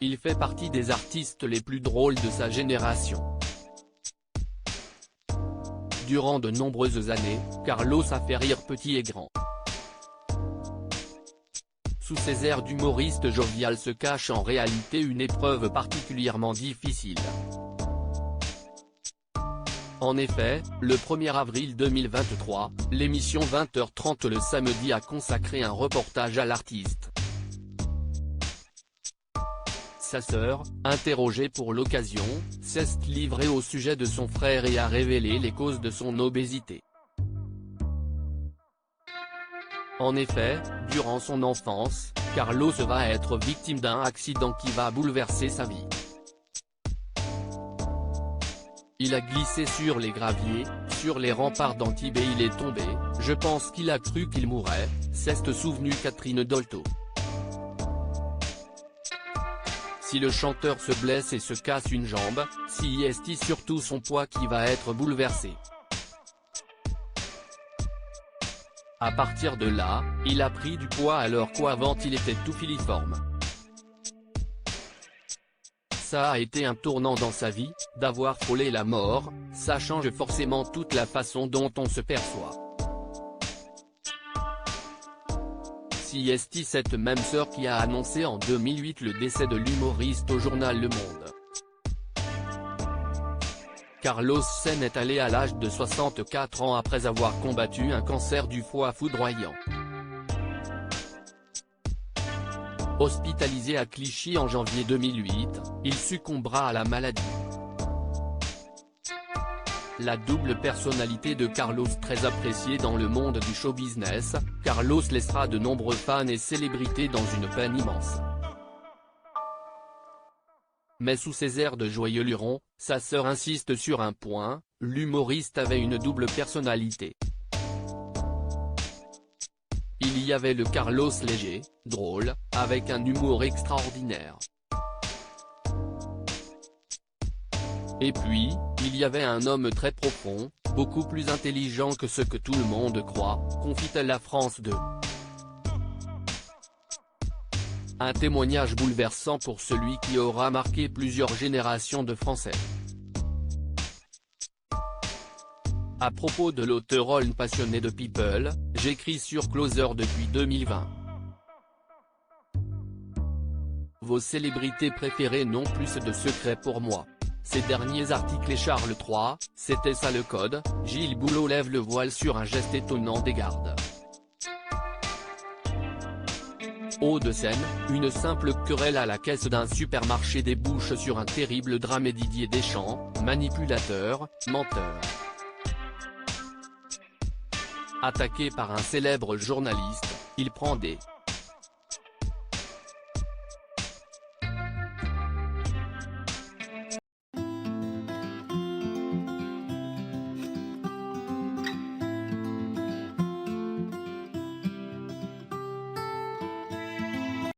Il fait partie des artistes les plus drôles de sa génération. Durant de nombreuses années, Carlos a fait rire petit et grand. Sous ses airs d'humoriste jovial se cache en réalité une épreuve particulièrement difficile. En effet, le 1er avril 2023, l'émission 20h30 le samedi a consacré un reportage à l'artiste. Sa sœur, interrogée pour l'occasion, s'est livrée au sujet de son frère et a révélé les causes de son obésité. En effet, durant son enfance, Carlos va être victime d'un accident qui va bouleverser sa vie. Il a glissé sur les graviers, sur les remparts d'Antibes et il est tombé, je pense qu'il a cru qu'il mourrait, s'est souvenue Catherine Dolto. Si le chanteur se blesse et se casse une jambe, c'est surtout son poids qui va être bouleversé. À partir de là, il a pris du poids alors qu'avant il était tout filiforme. Ça a été un tournant dans sa vie, d'avoir frôlé la mort, ça change forcément toute la façon dont on se perçoit. C'est cette même sœur qui a annoncé en 2008 le décès de l'humoriste au journal Le Monde. Carlos s'en est allé à l'âge de 64 ans après avoir combattu un cancer du foie foudroyant. Hospitalisé à Clichy en janvier 2008, il succombera à la maladie. La double personnalité de Carlos très appréciée dans le monde du show business, Carlos laissera de nombreux fans et célébrités dans une peine immense. Mais sous ses airs de joyeux luron, sa sœur insiste sur un point, l'humoriste avait une double personnalité. Il y avait le Carlos léger, drôle, avec un humour extraordinaire. Et puis, il y avait un homme très profond, beaucoup plus intelligent que ce que tout le monde croit, confie-t-elle à France 2. Un témoignage bouleversant pour celui qui aura marqué plusieurs générations de Français. À propos de l'auteur passionné de People, j'écris sur Closer depuis 2020. Vos célébrités préférées n'ont plus de secret pour moi. Ces derniers articles et Charles III, c'était ça le code, Gilles Boulot lève le voile sur un geste étonnant des gardes. Hauts-de-Seine, une simple querelle à la caisse d'un supermarché débouche sur un terrible drame et Didier Deschamps, manipulateur, menteur. Attaqué par un célèbre journaliste, il prend des